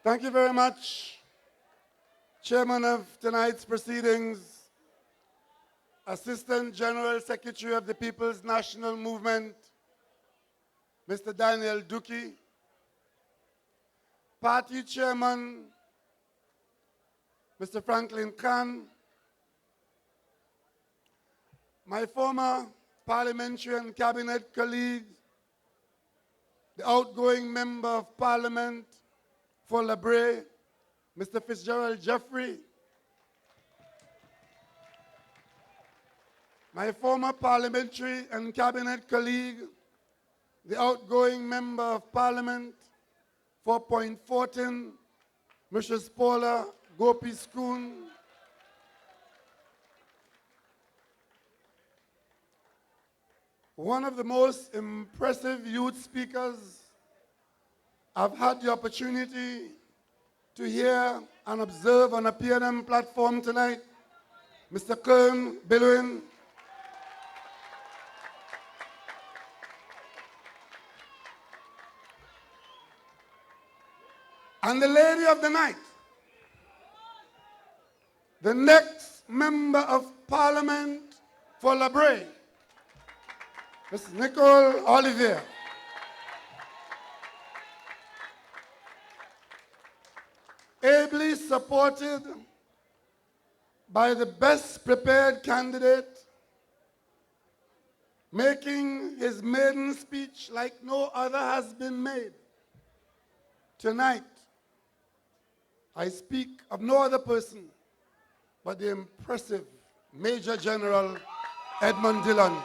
Thank you very much, Chairman of tonight's proceedings, Assistant General Secretary of the People's National Movement, Mr. Daniel Duki, Party Chairman, Mr. Franklin Khan, my former parliamentary and cabinet colleague, the outgoing Member of Parliament for BREA, Mr. Fitzgerald Jeffrey, my former parliamentary and cabinet colleague, the outgoing Member of Parliament for Point Fortin, Mrs. Paula Gopi Schoon, one of the most impressive youth speakers I've had the opportunity to hear and observe on a PNM platform tonight, Mr. Kern Bilwin. And the lady of the night, the next Member of Parliament for BREA, Ms. Nicole Olivier. Ably supported by the best prepared candidate, making his maiden speech like no other has been made. Tonight, I speak of no other person but the impressive Major General Edmund Dillon.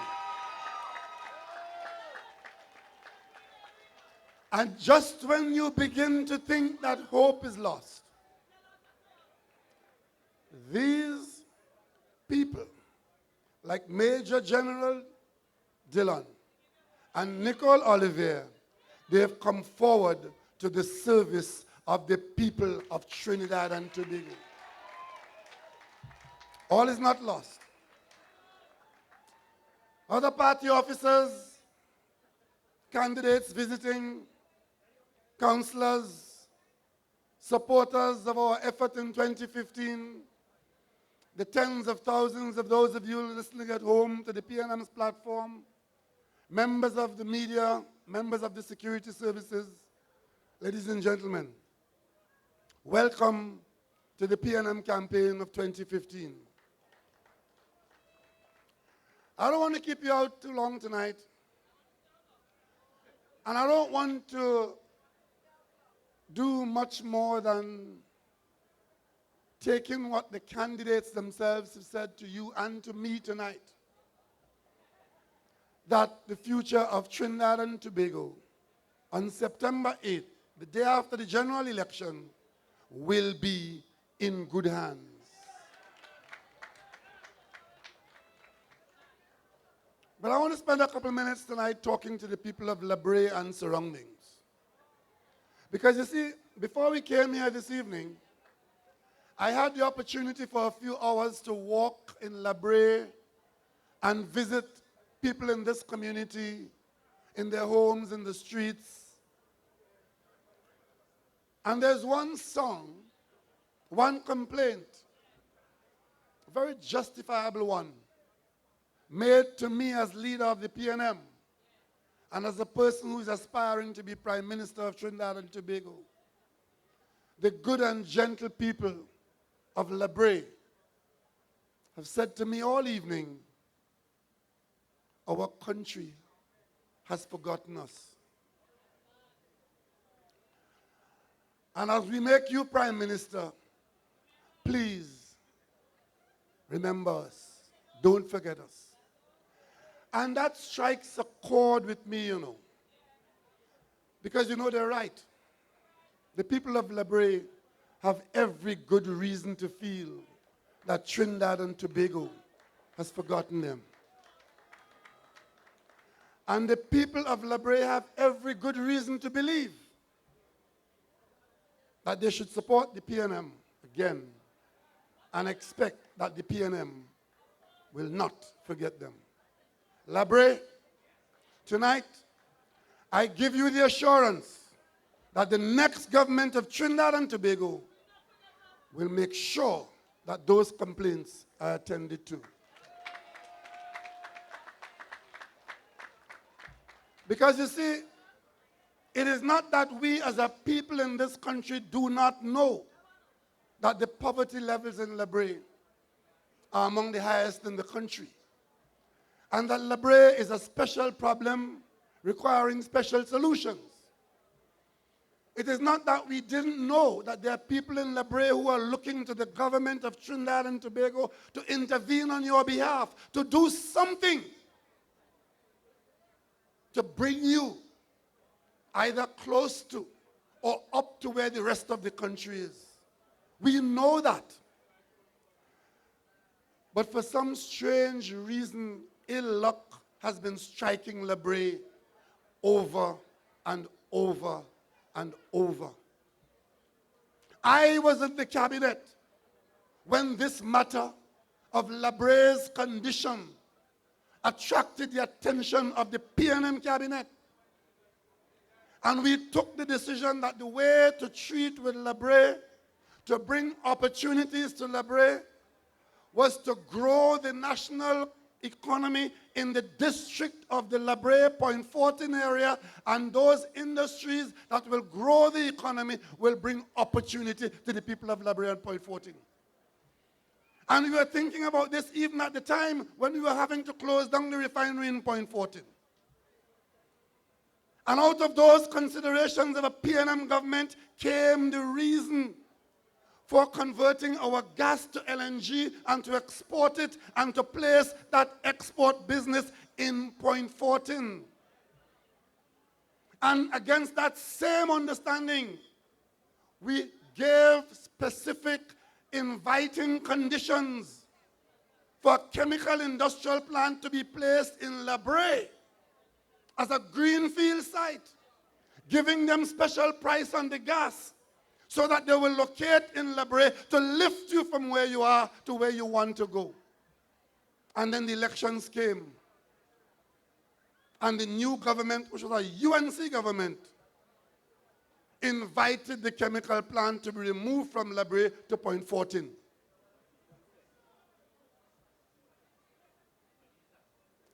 And just when you begin to think that hope is lost, these people, like Major General Dillon and Nicole Olivier, they have come forward to the service of the people of Trinidad and Tobago. All is not lost. Other party officers, candidates visiting, councillors, supporters of our effort in 2015, the tens of thousands of those of you listening at home to the PNM's platform, members of the media, members of the security services, ladies and gentlemen, welcome to the PNM campaign of 2015. I don't want to keep you out too long tonight, and I don't want to do much more than taking what the candidates themselves have said to you and to me tonight, that the future of Trinidad and Tobago on September 8th, the day after the general election, will be in good hands. But I want to spend a couple minutes tonight talking to the people of BREA and surroundings. Because you see, before we came here this evening, I had the opportunity for a few hours to walk in BREA and visit people in this community, in their homes, in the streets. And there's one song, one complaint, a very justifiable one, made to me as leader of the PNM and as a person who is aspiring to be Prime Minister of Trinidad and Tobago. The good and gentle people of BREA have said to me all evening, our country has forgotten us. And as we make you Prime Minister, please remember us. Don't forget us. And that strikes a chord with me, you know. Because, you know, they're right. The people of BREA have every good reason to feel that Trinidad and Tobago has forgotten them. And the people of BREA have every good reason to believe that they should support the PNM again and expect that the PNM will not forget them. BREA, tonight, I give you the assurance that the next government of Trinidad and Tobago will make sure that those complaints are attended to. Because you see, it is not that we as a people in this country do not know that the poverty levels in BREA are among the highest in the country. And that BREA is a special problem requiring special solutions. It is not that we didn't know that there are people in BREA who are looking to the government of Trinidad and Tobago to intervene on your behalf, to do something to bring you either close to or up to where the rest of the country is. We know that. But for some strange reason, ill luck has been striking BREA over and over and over. I was in the cabinet when this matter of BREA's condition attracted the attention of the P&M cabinet. And we took the decision that the way to treat with BREA, to bring opportunities to BREA, was to grow the national economy in the district of the BREA Point 14 area, and those industries that will grow the economy will bring opportunity to the people of BREA and Point 14. And we were thinking about this even at the time when we were having to close down the refinery in Point 14. And out of those considerations of a P&M government came the reason for converting our gas to LNG and to export it and to place that export business in Point 14. And against that same understanding, we gave specific inviting conditions for a chemical industrial plant to be placed in BREA as a greenfield site, giving them special price on the gas so that they will locate in BREA to lift you from where you are to where you want to go. And then the elections came. And the new government, which was a UNC government, invited the chemical plant to be removed from BREA to Point 14.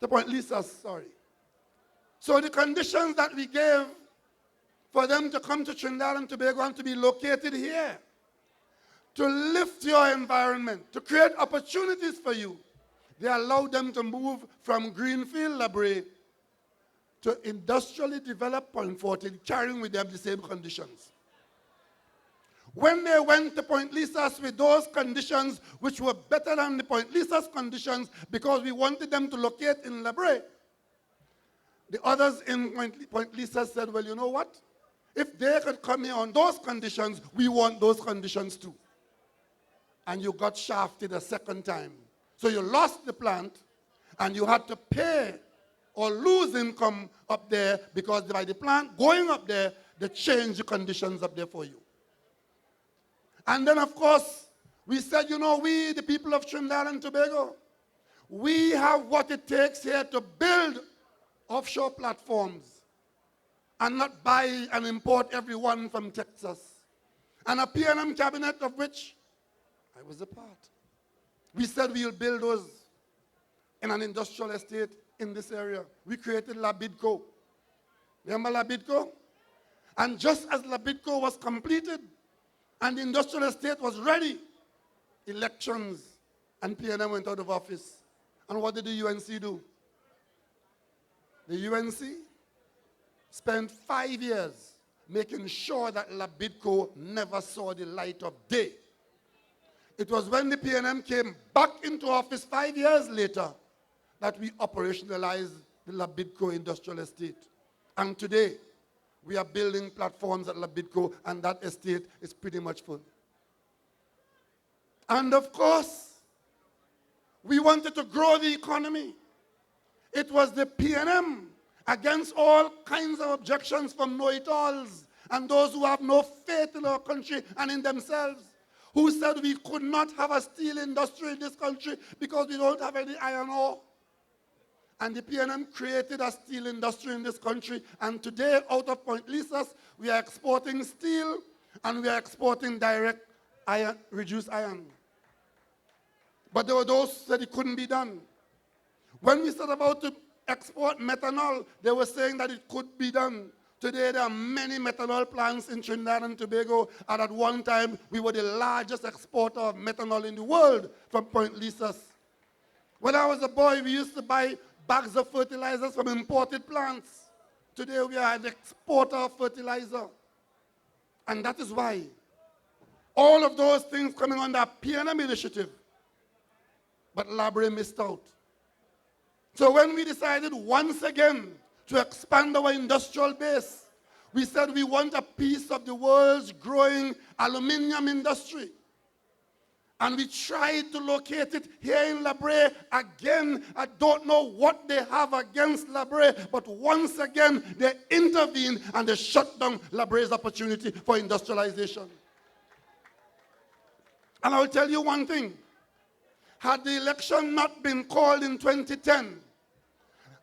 To Point Lisa, sorry. So the conditions that we gave for them to come to Trinidad and Tobago and to be located here, to lift your environment, to create opportunities for you, they allowed them to move from Greenfield BREA to industrially develop Point 14, carrying with them the same conditions. When they went to Point Lisas with those conditions, which were better than the Point Lisas conditions, because we wanted them to locate in BREA, the others in Point Lisas said, well, you know what? If they could come here on those conditions, we want those conditions too. And you got shafted a second time. So you lost the plant, and you had to pay or lose income up there, because by the plant going up there, they changed the conditions up there for you. And then, of course, we said, you know, we, the people of Trinidad and Tobago, we have what it takes here to build offshore platforms and not buy and import everyone from Texas. And a P&M cabinet of which I was a part. We said we'll build those in an industrial estate in this area. We created Labidco. Remember Labidco? And just as Labidco was completed and the industrial estate was ready, elections and P&M went out of office. And what did the UNC do? The UNC spent 5 years making sure that Labidco never saw the light of day. It was when the P&M came back into office 5 years later that we operationalized the Labidco industrial estate. And today, we are building platforms at Labidco, and that estate is pretty much full. And of course, we wanted to grow the economy. It was the P&M, against all kinds of objections from know-it-alls and those who have no faith in our country and in themselves, who said we could not have a steel industry in this country because we don't have any iron ore. And the PNM created a steel industry in this country. And today, out of Point Lisas, we are exporting steel and we are exporting direct iron, reduced iron. But there were those who said it couldn't be done. When we started about to export methanol, they were saying that it could be done. Today, there are many methanol plants in Trinidad and Tobago, and at one time, we were the largest exporter of methanol in the world from Point Lisas. When I was a boy, we used to buy bags of fertilizers from imported plants. Today, we are an exporter of fertilizer. And that is why all of those things coming under PNM initiative, but LabRe missed out. So when we decided once again to expand our industrial base, we said we want a piece of the world's growing aluminium industry. And we tried to locate it here in LabRe. Again, I don't know what they have against LabRe, but once again, they intervened and they shut down LabRe's opportunity for industrialization. And I will tell you one thing. Had the election not been called in 2010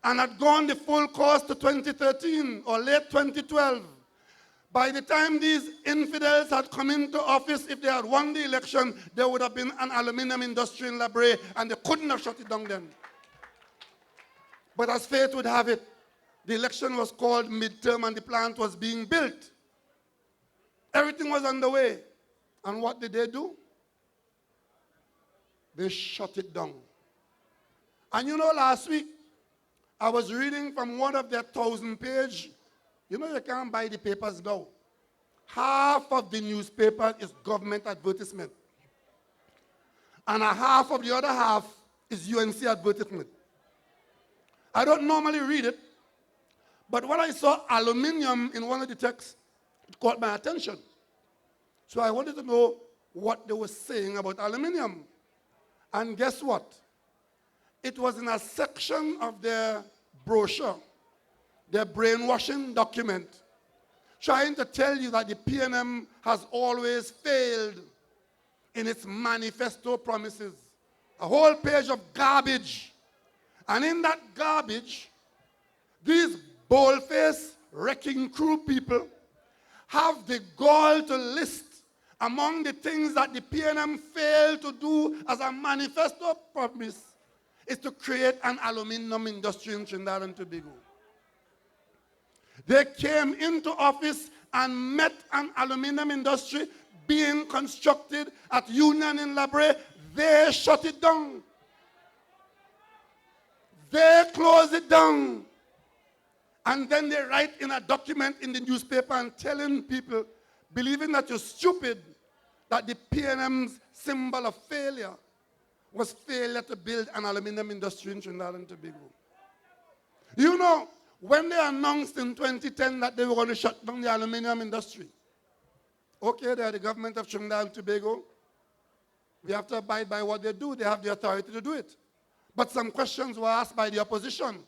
and had gone the full course to 2013 or late 2012, by the time these infidels had come into office, if they had won the election, there would have been an aluminum industry in LabRe, and they couldn't have shut it down then. But as fate would have it, the election was called midterm and the plant was being built. Everything was underway. And what did they do? They shut it down. And you know, last week, I was reading from one of their 1,000-page. You know, you can't buy the papers now. Half of the newspaper is government advertisement. And a half of the other half is UNC advertisement. I don't normally read it, but when I saw aluminium in one of the texts, it caught my attention. So I wanted to know what they were saying about aluminium. And guess what? It was in a section of their brochure, their brainwashing document, trying to tell you that the PNM has always failed in its manifesto promises. A whole page of garbage. And in that garbage, these bold-faced wrecking crew people have the gall to list among the things that the PNM failed to do as a manifesto promise is to create an aluminum industry in Trinidad and Tobago. They came into office and met an aluminum industry being constructed at Union in LabRe. They shut it down. They close it down. And then they write in a document in the newspaper and telling people, believing that you're stupid, that the PNM's symbol of failure was failure to build an aluminum industry in Trinidad and Tobago. You know, when they announced in 2010 that they were going to shut down the aluminum industry, okay, they are the government of Trinidad and Tobago. We have to abide by what they do. They have the authority to do it. But some questions were asked by the opposition.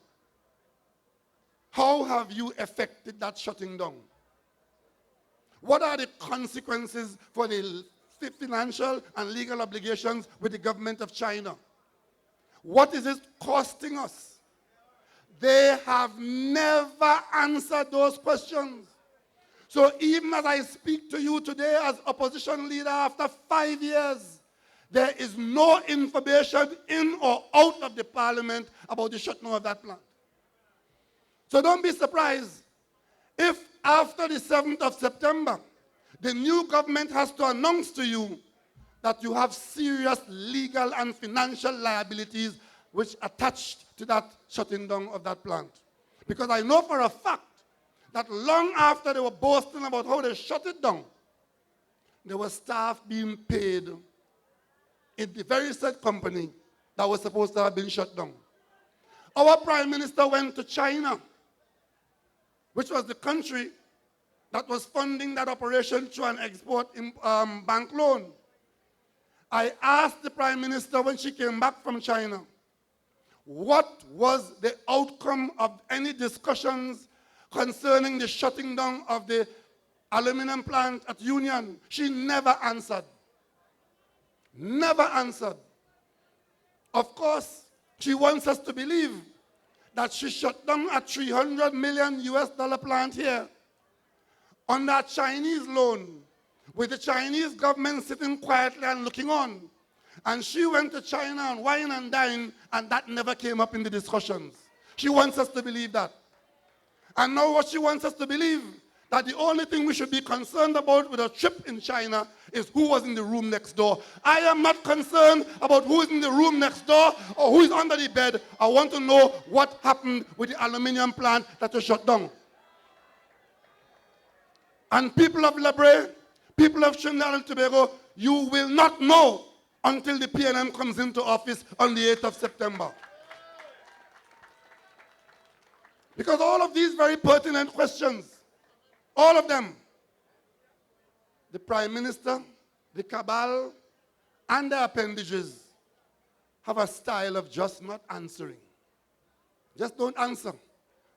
How have you effected that shutting down? What are the consequences for the financial and legal obligations with the government of China? What is it costing us? They have never answered those questions. So even as I speak to you today as opposition leader after 5 years, there is no information in or out of the parliament about the shutdown of that plant. So don't be surprised if after the 7th of September, the new government has to announce to you that you have serious legal and financial liabilities which attached to that shutting down of that plant. Because I know for a fact that long after they were boasting about how they shut it down, there were staff being paid in the very said company that was supposed to have been shut down. Our Prime Minister went to China, which was the country that was funding that operation through an export bank loan. I asked the Prime Minister when she came back from China, what was the outcome of any discussions concerning the shutting down of the aluminum plant at Union? She never answered. Never answered. Of course, she wants us to believe that she shut down a $300 million US plant here on that Chinese loan, with the Chinese government sitting quietly and looking on. And she went to China and wine and dine, and that never came up in the discussions. She wants us to believe that. And now what she wants us to believe, that the only thing we should be concerned about with a trip in China is who was in the room next door. I am not concerned about who is in the room next door or who is under the bed. I want to know what happened with the aluminium plant that was shut down. And people of BREA, people of Trinidad and Tobago, you will not know until the PNM comes into office on the 8th of September. Because all of these very pertinent questions, all of them, the Prime Minister, the cabal, and their appendages have a style of just not answering. Just don't answer.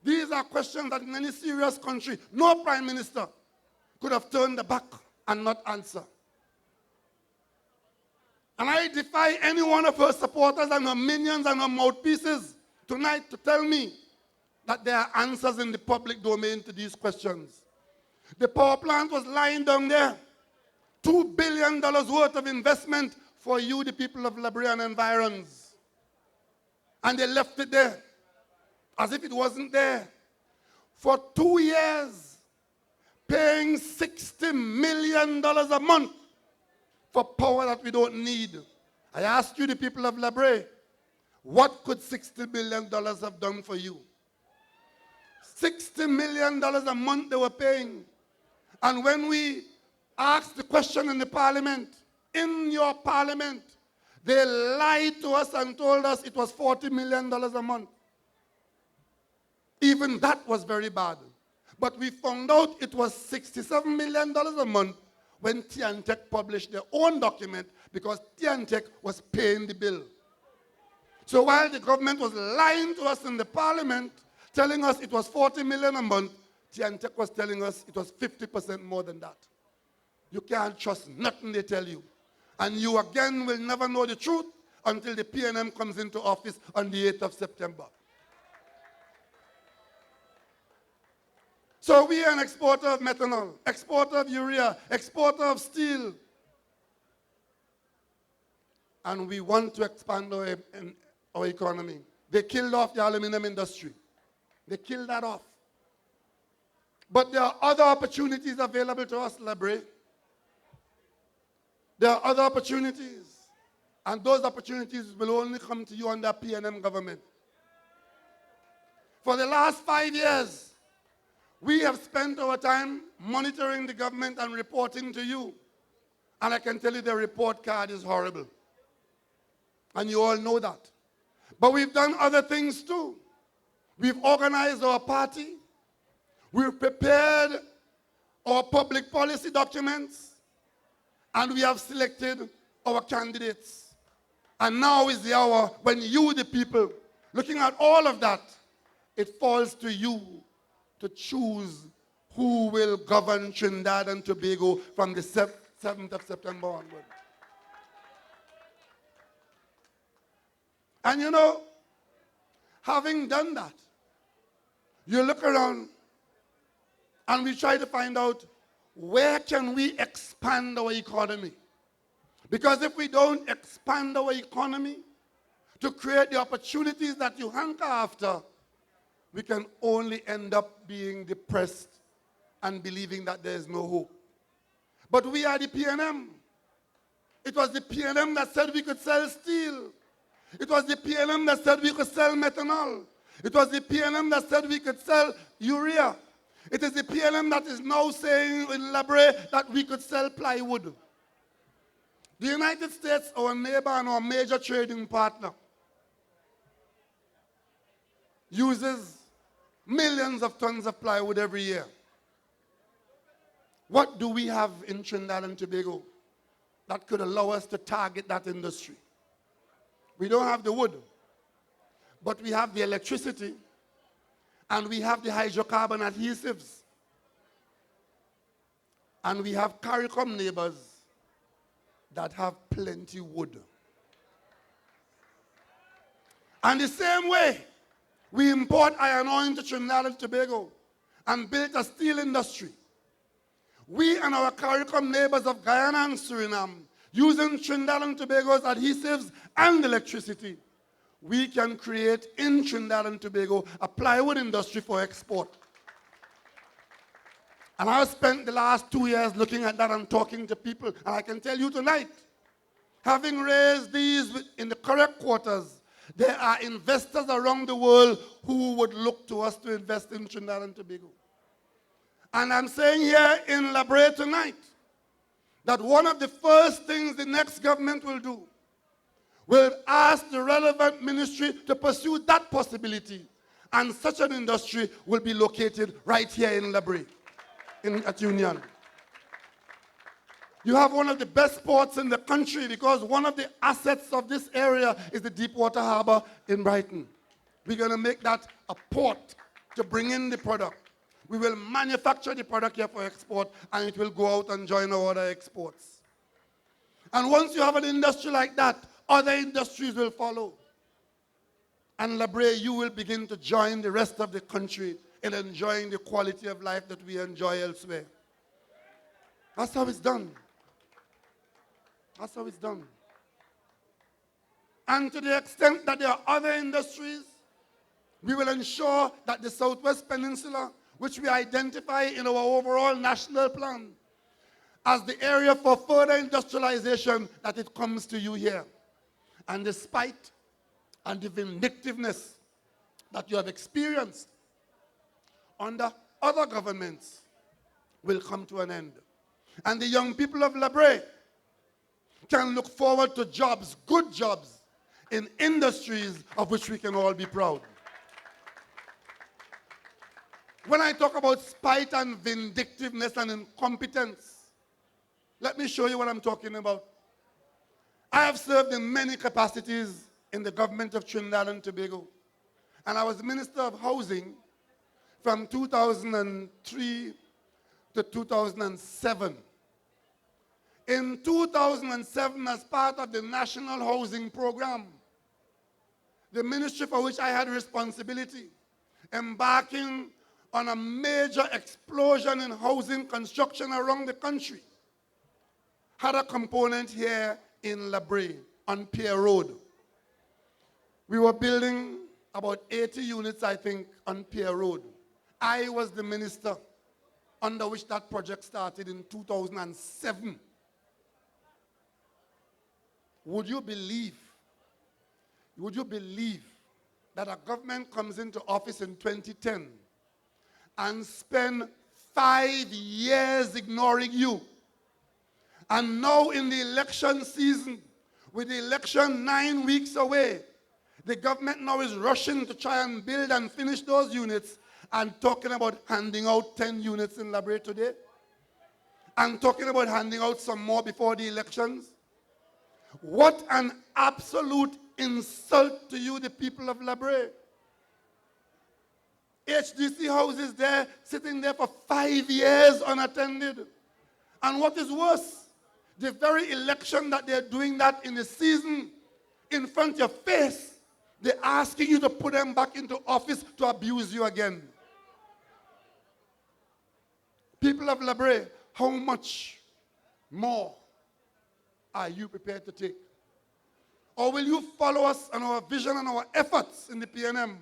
These are questions that in any serious country, no Prime Minister could have turned the back and not answer. And I defy any one of her supporters and her minions and her mouthpieces tonight to tell me that there are answers in the public domain to these questions. The power plant was lying down there. $2 billion worth of investment for you, the people of BREA and environs. And they left it there as if it wasn't there. For 2 years, paying $60 million a month for power that we don't need. I asked you, the people of BREA, what could $60 million have done for you? $60 million a month they were paying. And when we asked the question in the parliament, in your parliament, they lied to us and told us it was $40 million a month. Even that was very bad. But we found out it was $67 million a month when Tiantec published their own document, because Tiantec was paying the bill. So while the government was lying to us in the parliament, telling us it was $40 million a month, Tiantec was telling us it was 50% more than that. You can't trust nothing they tell you. And you again will never know the truth until the PNM comes into office on the 8th of September. So we are an exporter of methanol, exporter of urea, exporter of steel. And we want to expand our economy. They killed off the aluminum industry. They killed that off. But there are other opportunities available to us, BREA. There are other opportunities. And those opportunities will only come to you under PNM government. For the last 5 years, we have spent our time monitoring the government and reporting to you. And I can tell you the report card is horrible. And you all know that. But we've done other things too. We've organized our party. We've prepared our public policy documents. And we have selected our candidates. And now is the hour when you, the people, looking at all of that, it falls to you to choose who will govern Trinidad and Tobago from the 7th of September onward. And you know, having done that, you look around and we try to find out where can we expand our economy. Because if we don't expand our economy to create the opportunities that you hanker after, we can only end up being depressed and believing that there is no hope. But we are the PNM. It was the PNM that said we could sell steel. It was the PNM that said we could sell methanol. It was the PNM that said we could sell urea. It is the PNM that is now saying in BREA that we could sell plywood. The United States, our neighbor and our major trading partner, uses millions of tons of plywood every year. What do we have in Trinidad and Tobago that could allow us to target that industry? We don't have the wood, but we have the electricity and we have the hydrocarbon adhesives. And we have CARICOM neighbors that have plenty wood. And the same way, We import iron ore into Trinidad and Tobago and built a steel industry. We and our CARICOM neighbors of Guyana and Suriname, using Trinidad and Tobago's adhesives and electricity, we can create in Trinidad and Tobago a plywood industry for export. And I've spent the last 2 years looking at that and talking to people, and I can tell you tonight, having raised these in the correct quarters, there are investors around the world who would look to us to invest in Trinidad and Tobago. And I'm saying here in BREA tonight that one of the first things the next government will do will ask the relevant ministry to pursue that possibility. And such an industry will be located right here in BREA, at Union. You have one of the best ports in the country because one of the assets of this area is the Deepwater Harbor in Brighton. We're going to make that a port to bring in the product. We will manufacture the product here for export, and it will go out and join our other exports. And once you have an industry like that, other industries will follow. And BREA, you will begin to join the rest of the country in enjoying the quality of life that we enjoy elsewhere. That's how it's done. That's how it's done. And to the extent that there are other industries, we will ensure that the Southwest Peninsula, which we identify in our overall national plan as the area for further industrialization, that it comes to you here. And the spite and the vindictiveness that you have experienced under other governments will come to an end. And the young people of BREA can look forward to jobs, good jobs, in industries of which we can all be proud. When I talk about spite and vindictiveness and incompetence, let me show you what I'm talking about. I have served in many capacities in the government of Trinidad and Tobago. And I was Minister of Housing from 2003 to 2007. In 2007, as part of the National Housing Program, the ministry for which I had responsibility, embarking on a major explosion in housing construction around the country, had a component here in BREA on Pier Road. We were building about 80 units, I think, on Pier Road. I was the minister under which that project started in 2007. Would you believe that a government comes into office in 2010 and spend 5 years ignoring you? And now in the election season, with the election 9 weeks away, the government now is rushing to try and build and finish those units and talking about handing out 10 units in BREA today, and talking about handing out some more before the elections. What an absolute insult to you, the people of BREA. HDC houses there, sitting there for 5 years unattended. And what is worse, the very election that they're doing that in the season, in front of your face, they're asking you to put them back into office to abuse you again. People of BREA, how much more are you prepared to take? Or will you follow us on our vision and our efforts in the PNM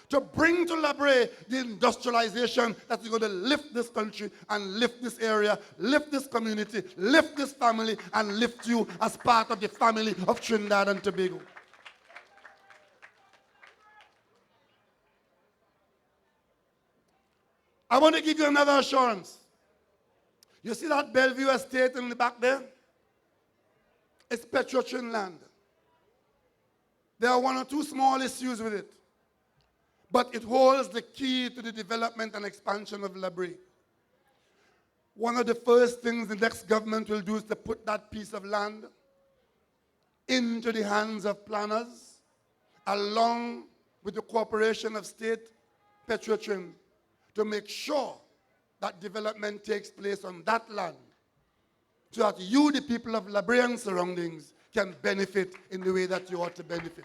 to bring to BREA the industrialization that is going to lift this country and lift this area, lift this community, lift this family, and lift you as part of the family of Trinidad and Tobago? I want to give you another assurance. You see that Bellevue estate in the back there? It's Petro-Trin land. There are 1 or 2 small issues with it, but it holds the key to the development and expansion of BREA. One of the first things the next government will do is to put that piece of land into the hands of planners, along with the cooperation of state Petro-Trin, to make sure that development takes place on that land, so that you, the people of BREA and surroundings, can benefit in the way that you ought to benefit.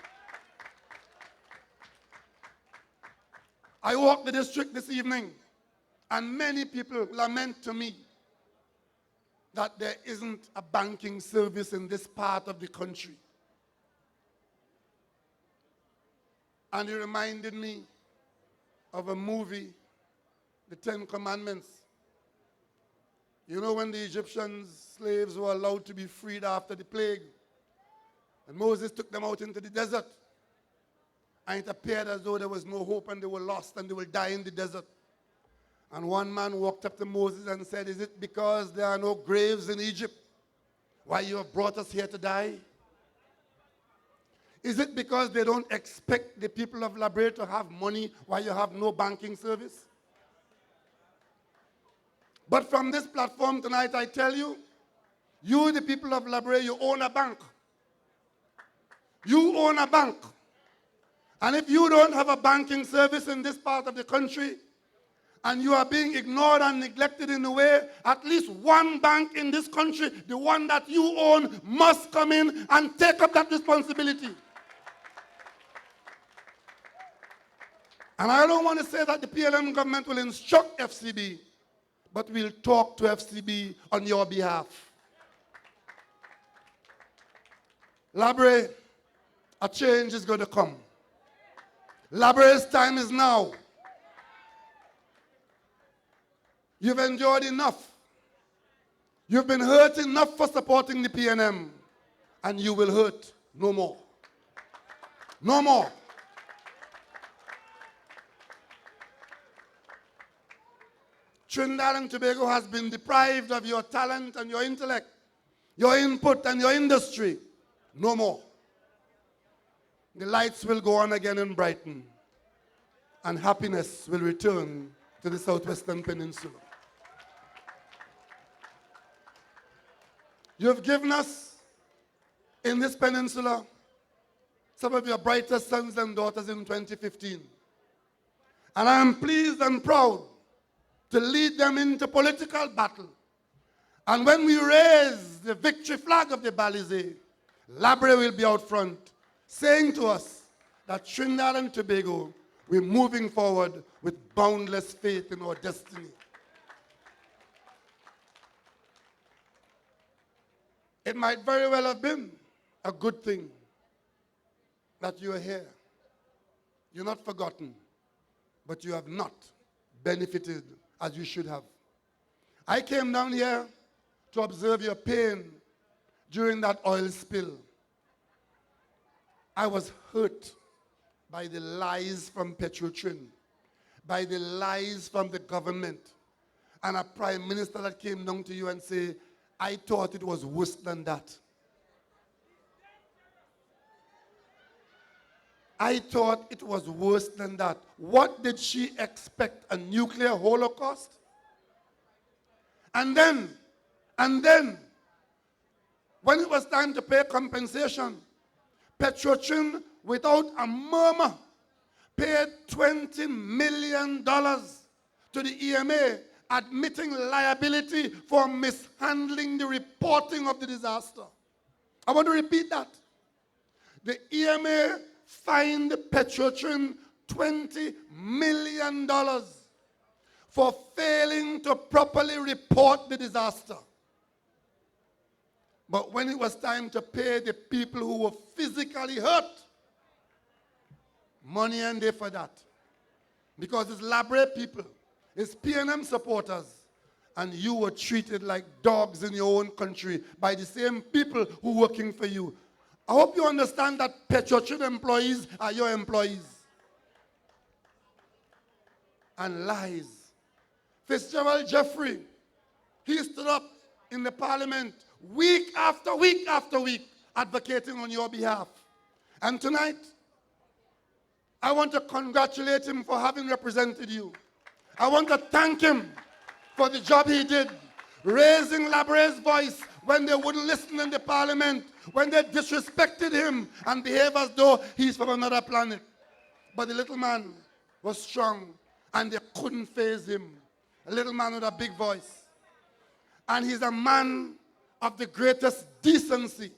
I walked the district this evening, and many people lament to me that there isn't a banking service in this part of the country. And it reminded me of a movie, The Ten Commandments. You know, when the Egyptian slaves were allowed to be freed after the plague, and Moses took them out into the desert, and it appeared as though there was no hope and they were lost and they will die in the desert. And one man walked up to Moses and said, "Is it because there are no graves in Egypt why you have brought us here to die? Is it because they don't expect the people of La Brea to have money why you have no banking service?" But from this platform tonight, I tell you, you, the people of La Brea, you own a bank. You own a bank. And if you don't have a banking service in this part of the country, and you are being ignored and neglected in a way, at least one bank in this country, the one that you own, must come in and take up that responsibility. And I don't want to say that the PLM government will instruct FCB, but we'll talk to FCB on your behalf. La Brea, a change is going to come. La Brea's time is now. You've endured enough. You've been hurt enough for supporting the PNM, and you will hurt no more. No more. Trinidad and Tobago has been deprived of your talent and your intellect, your input and your industry. No more. The lights will go on again in Brighton, and happiness will return to the Southwestern Peninsula. You have given us, in this peninsula, some of your brightest sons and daughters in 2015. And I am pleased and proud to lead them into political battle. And when we raise the victory flag of the Balizé, La Brea will be out front, saying to us that Trinidad and Tobago, we're moving forward with boundless faith in our destiny. It might very well have been a good thing that you are here. You're not forgotten, but you have not benefited as you should have. I came down here to observe your pain during that oil spill. I was hurt by the lies from Petrotrin, by the lies from the government, and a prime minister that came down to you and said, "I thought it was worse than that. I thought it was worse than that." What did she expect? A nuclear holocaust? And then, when it was time to pay compensation, Petrotrin, without a murmur, paid $20 million to the EMA, admitting liability for mishandling the reporting of the disaster. I want to repeat that. The EMA fined Petrotrin $20 million for failing to properly report the disaster. But when it was time to pay the people who were physically hurt, money ain't there for that. Because it's La Brea people, it's PNM supporters, and you were treated like dogs in your own country by the same people who are working for you. I hope you understand that Petrotrin employees are your employees. And lies. Fitzgerald Jeffrey, he stood up in the parliament week after week after week advocating on your behalf. And tonight, I want to congratulate him for having represented you. I want to thank him for the job he did, raising La Brea's voice when they wouldn't listen in the parliament, when they disrespected him and behaved as though he's from another planet. But the little man was strong and they couldn't faze him. A little man with a big voice. And he's a man of the greatest decency.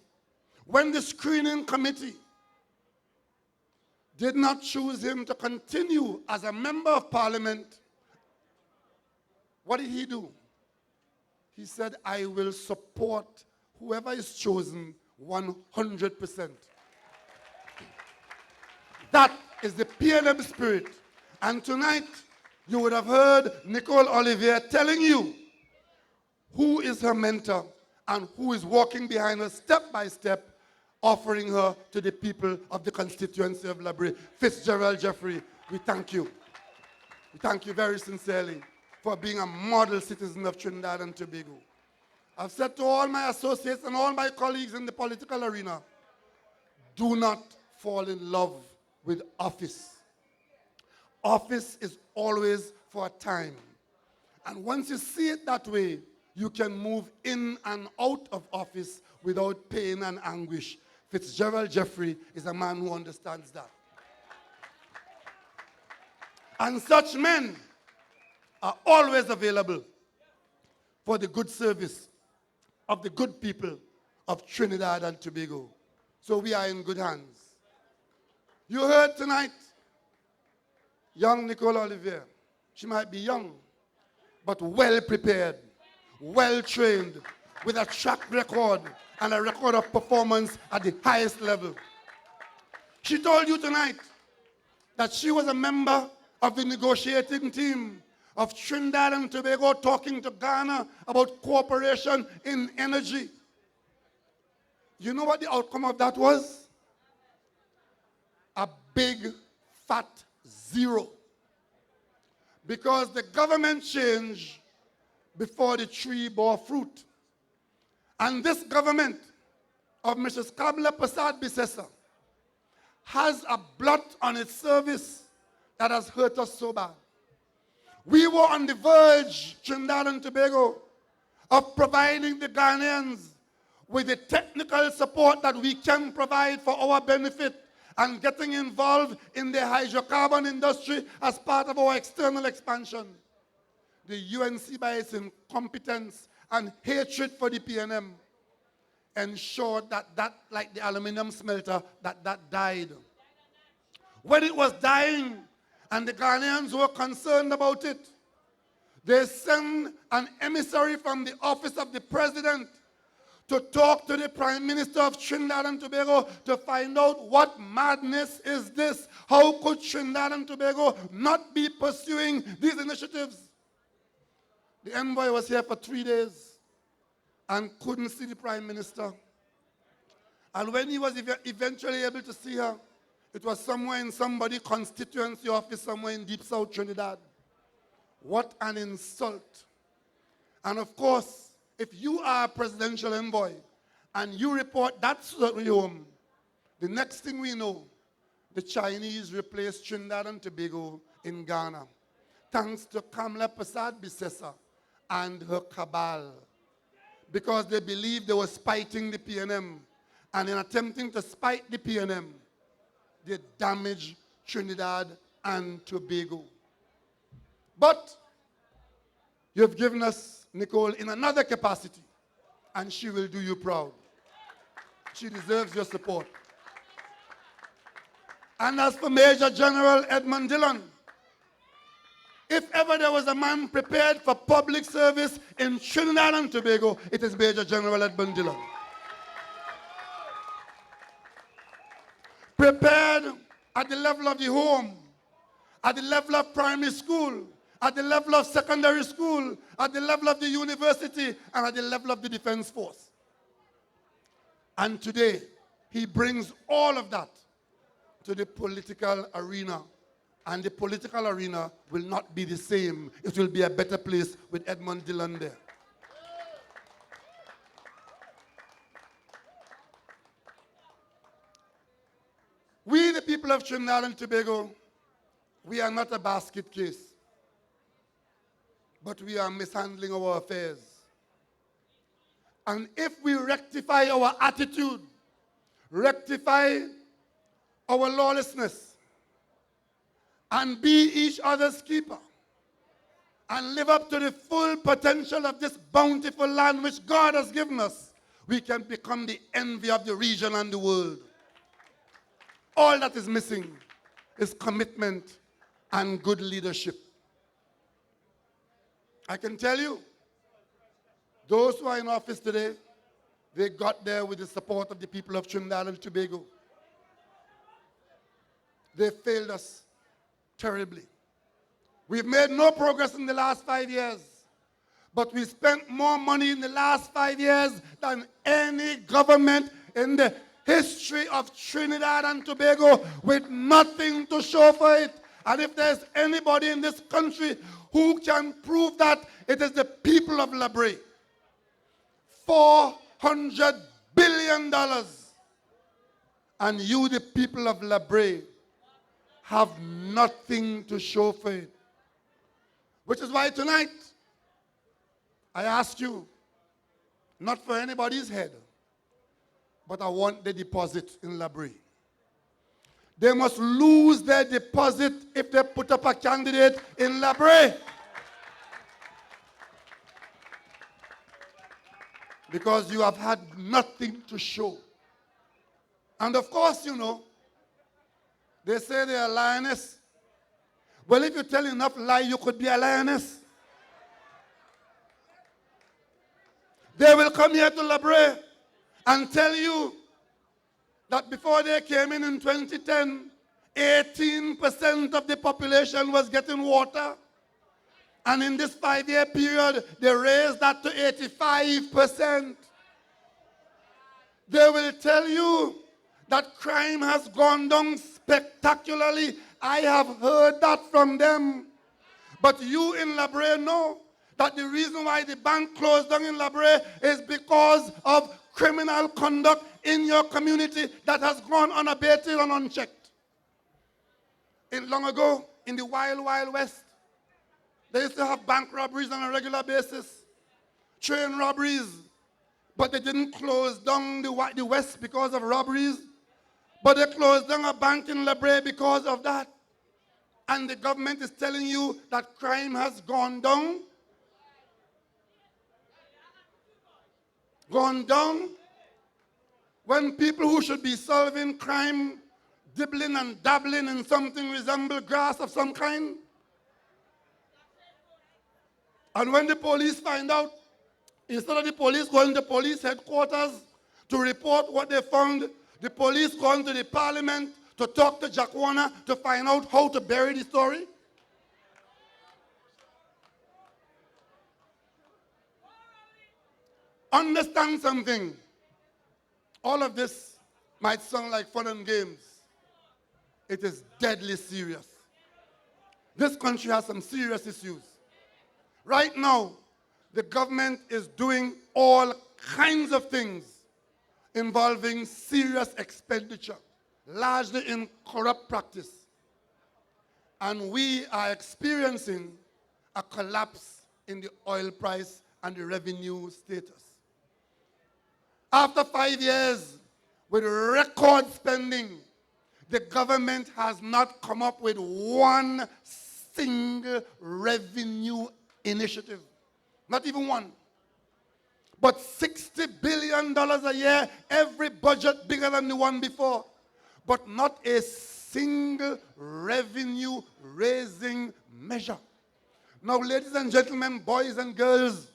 When the screening committee did not choose him to continue as a member of parliament, what did he do? He said, I will support whoever is chosen 100%. That is the PNM spirit. And tonight, you would have heard Nicole Olivier telling you who is her mentor and who is walking behind her step by step, offering her to the people of the constituency of BREA. Fitzgerald Jeffrey, we thank you. We thank you very sincerely for being a model citizen of Trinidad and Tobago. I've said to all my associates and all my colleagues in the political arena, do not fall in love with office. Office is always for a time. And once you see it that way, you can move in and out of office without pain and anguish. Fitzgerald Jeffrey is a man who understands that. And such men are always available for the good service of the good people of Trinidad and Tobago. So we are in good hands. You heard tonight, young Nicole Olivier. She might be young, but well prepared, well trained, with a track record and a record of performance at the highest level. She told you tonight that she was a member of the negotiating team of Trinidad and Tobago talking to Ghana about cooperation in energy. You know what the outcome of that was? A big fat zero. Because the government changed before the tree bore fruit. And this government of Mrs. Kamla Persad-Bissessar has a blot on its service that has hurt us so bad. We were on the verge, Trinidad and Tobago, of providing the Ghanaians with the technical support that we can provide for our benefit and getting involved in the hydrocarbon industry as part of our external expansion. The UNC, by its incompetence and hatred for the PNM, ensured that like the aluminum smelter, that died. When it was dying, and the Ghanaians were concerned about it, they sent an emissary from the office of the president to talk to the Prime Minister of Trinidad and Tobago to find out what madness is this. How could Trinidad and Tobago not be pursuing these initiatives? The envoy was here for 3 days and couldn't see the Prime Minister. And when he was eventually able to see her, it was somewhere in somebody's constituency office, somewhere in deep South Trinidad. What an insult. And of course, if you are a presidential envoy and you report that to home, the next thing we know, the Chinese replaced Trinidad and Tobago in Ghana, thanks to Kamla Persad-Bissessar and her cabal, because they believed they were spiting the PNM. And in attempting to spite the PNM, they damaged Trinidad and Tobago. But you've given us Nicole in another capacity, and she will do you proud. She deserves your support. And as for Major General Edmund Dillon, if ever there was a man prepared for public service in Trinidad and Tobago, it is Major General Edmund Dillon. Prepared at the level of the home, at the level of primary school, at the level of secondary school, at the level of the university, and at the level of the defense force. And today, he brings all of that to the political arena. And the political arena will not be the same. It will be a better place with Edmund Dillon there. We, the people of Trinidad and Tobago, we are not a basket case, but we are mishandling our affairs. And if we rectify our attitude, rectify our lawlessness, and be each other's keeper, and live up to the full potential of this bountiful land which God has given us, we can become the envy of the region and the world. All that is missing is commitment and good leadership. I can tell you, those who are in office today, they got there with the support of the people of Trinidad and Tobago. They failed us terribly. We've made no progress in the last 5 years, but we spent more money in the last 5 years than any government in the history of Trinidad and Tobago, with nothing to show for it. And if there's anybody in this country who can prove that, it is the people of BREA. $400 billion. And you, the people of BREA, have nothing to show for it. Which is why tonight, I ask you, not for anybody's head, but I want the deposit in BREA. They must lose their deposit if they put up a candidate in BREA. Because you have had nothing to show. And of course, you know, they say they are lioness. Well, if you tell enough lie, you could be a lioness. They will come here to BREA and tell you that before they came in 2010, 18% of the population was getting water. And in this 5-year period, they raised that to 85%. They will tell you that crime has gone down spectacularly. I have heard that from them. But you in BREA know that the reason why the bank closed down in BREA is because of criminal conduct in your community that has gone unabated and unchecked. Long ago, in the wild, wild west, they used to have bank robberies on a regular basis, train robberies, but they didn't close down the west because of robberies, but they closed down a bank in BREA because of that. And the government is telling you that crime has gone down. Gone down when people who should be solving crime, dibbling and dabbling in something resemble grass of some kind. And when the police find out, instead of the police going to police headquarters to report what they found, the police going to the parliament to talk to Jack Warner to find out how to bury the story. Understand something. All of this might sound like fun and games. It is deadly serious. This country has some serious issues. Right now, the government is doing all kinds of things involving serious expenditure, largely in corrupt practice. And we are experiencing a collapse in the oil price and the revenue status. After 5 years with record spending, the government has not come up with one single revenue initiative. Not even one. But $60 billion a year, every budget bigger than the one before. But not a single revenue raising measure. Now, ladies and gentlemen, boys and girls,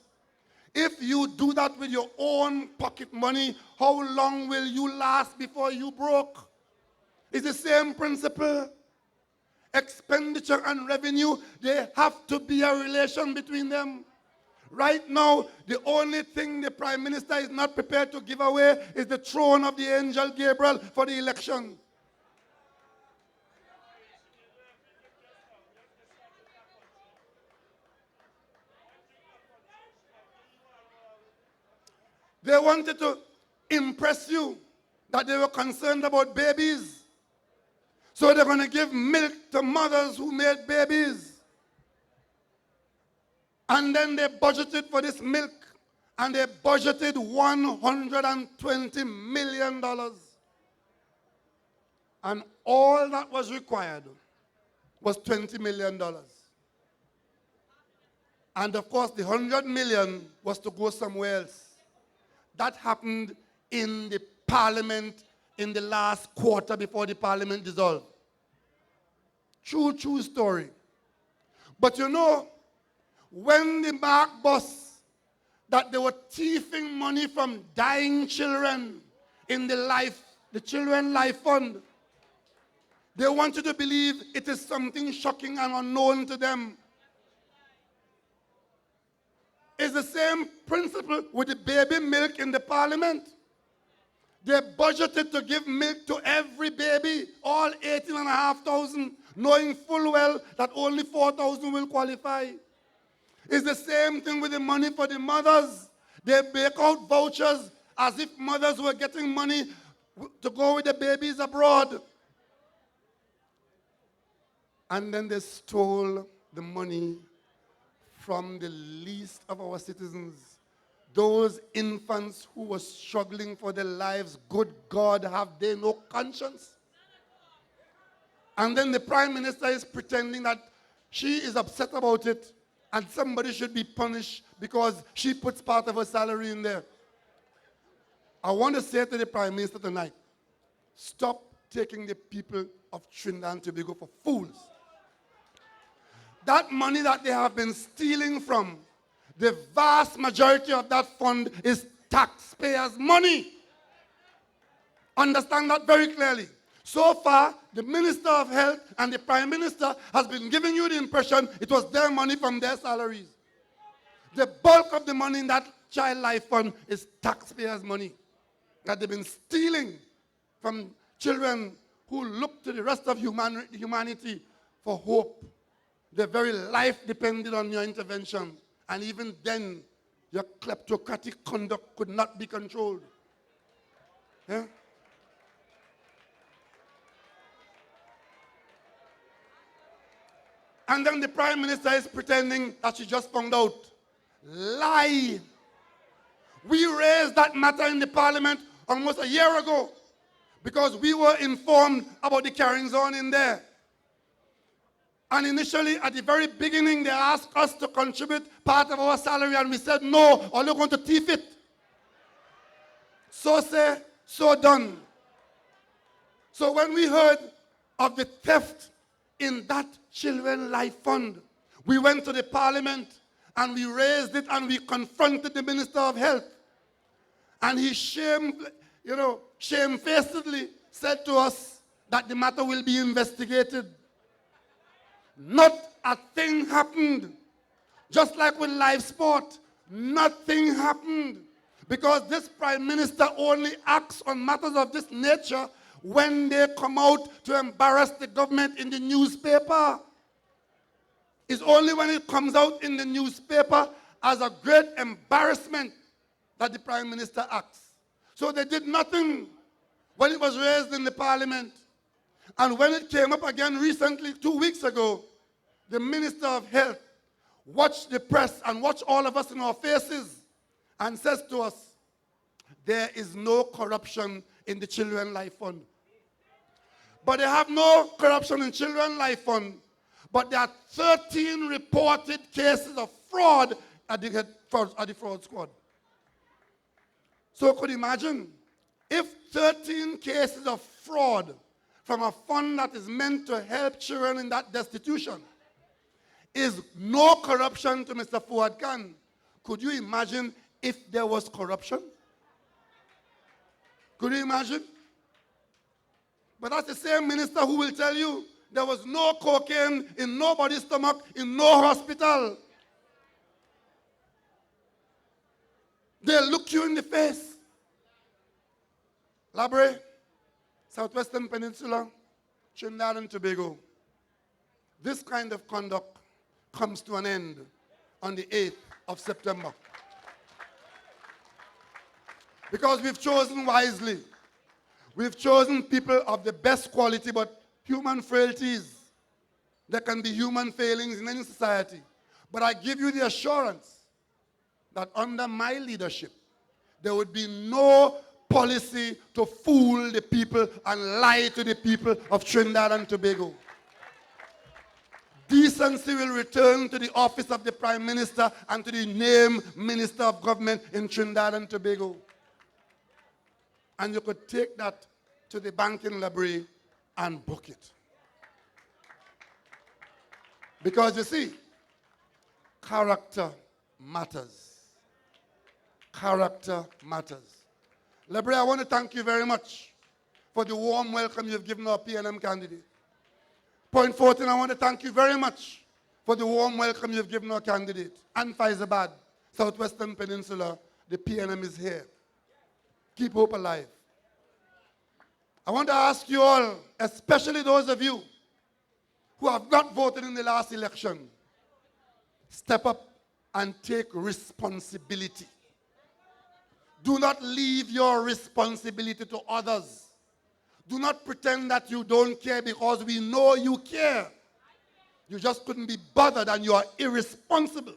if you do that with your own pocket money, how long will you last before you broke? It's the same principle. Expenditure and revenue, they have to be a relation between them. Right now, the only thing the Prime Minister is not prepared to give away is the throne of the angel Gabriel for the election. They wanted to impress you that they were concerned about babies. So they're going to give milk to mothers who made babies. And then they budgeted for this milk, and they budgeted $120 million. And all that was required was $20 million. And of course, the $100 million was to go somewhere else. That happened in the parliament in the last quarter before the parliament dissolved. True story. But you know, when the mark bus that they were thieving money from dying children in the Children Life Fund, they want you to believe it is something shocking and unknown to them. It's the same principle with the baby milk in the parliament. They budgeted to give milk to every baby, all 18,500, knowing full well that only 4,000 will qualify. It's the same thing with the money for the mothers. They make out vouchers as if mothers were getting money to go with the babies abroad. And then they stole the money from the least of our citizens. Those infants who were struggling for their lives, good God, have they no conscience? And then the Prime Minister is pretending that she is upset about it and somebody should be punished because she puts part of her salary in there. I want to say to the Prime Minister tonight, stop taking the people of Trinidad and Tobago for fools. That money that they have been stealing from, the vast majority of that fund is taxpayers' money. Understand that very clearly. So far, the Minister of Health and the Prime Minister has been giving you the impression it was their money from their salaries. The bulk of the money in that Child Life Fund is taxpayers' money that they've been stealing from children who look to the rest of humanity for hope. Their very life depended on your intervention. And even then, your kleptocratic conduct could not be controlled. Yeah? And then the Prime Minister is pretending that she just found out. Lie. We raised that matter in the Parliament almost a year ago because we were informed about the carrying on in there. And initially, at the very beginning, they asked us to contribute part of our salary, and we said no, or they're going to thief it. So say, so done. So when we heard of the theft in that Children Life Fund, we went to the Parliament and we raised it and we confronted the Minister of Health. And he shamefacedly said to us that the matter will be investigated. Not a thing happened. Just like with live sport, nothing happened. Because this Prime Minister only acts on matters of this nature when they come out to embarrass the government in the newspaper. It's only when it comes out in the newspaper as a great embarrassment that the Prime Minister acts. So they did nothing when it was raised in the Parliament. And when it came up again recently, 2 weeks ago, the Minister of Health watched the press and watched all of us in our faces and says to us, there is no corruption in the Children Life Fund. But they have no corruption in Children Life Fund, but there are 13 reported cases of fraud at the fraud squad. So could you imagine if 13 cases of fraud from a fund that is meant to help children in that destitution is no corruption to Mr. Fuad Khan? Could you imagine if there was corruption? Could you imagine? But that's the same minister who will tell you there was no cocaine in nobody's stomach in no hospital. They'll look you in the face. Labre, Southwestern Peninsula, Trinidad and Tobago. This kind of conduct comes to an end on the 8th of September. Because we've chosen wisely. We've chosen people of the best quality, but human frailties. There can be human failings in any society. But I give you the assurance that under my leadership, there would be no policy to fool the people and lie to the people of Trinidad and Tobago. Decency will return to the office of the Prime Minister and to the named Minister of Government in Trinidad and Tobago. And you could take that to the bank in BREA and book it. Because you see, character matters. Character matters. BREA, I want to thank you very much for the warm welcome you've given our PNM candidate. Point 14, I want to thank you very much for the warm welcome you've given our candidate. And Faizabad, Southwestern Peninsula, the PNM is here. Keep hope alive. I want to ask you all, especially those of you who have not voted in the last election, step up and take responsibility. Do not leave your responsibility to others. Do not pretend that you don't care, because we know you care. You just couldn't be bothered, and you are irresponsible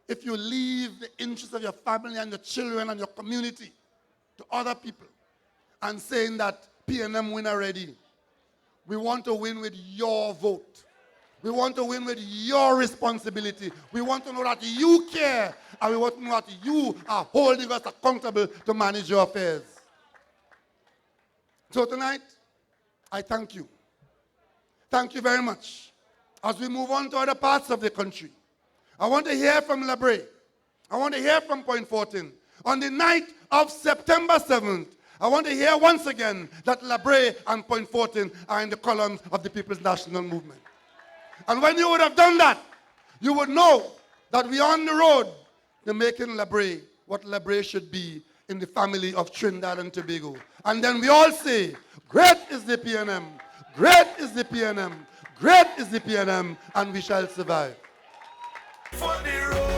if you leave the interests of your family and your children and your community to other people and saying that PNM win already. We want to win with your vote. We want to win with your responsibility. We want to know that you care, and we want to know that you are holding us accountable to manage your affairs. So tonight, I thank you. Thank you very much. As we move on to other parts of the country, I want to hear from BREA. I want to hear from Point 14. On the night of September 7th, I want to hear once again that BREA and Point 14 are in the columns of the People's National Movement. And when you would have done that, you would know that we are on the road to making BREA what BREA should be in the family of Trinidad and Tobago. And then we all say, great is the PNM, great is the PNM, great is the PNM, and we shall survive. For the road.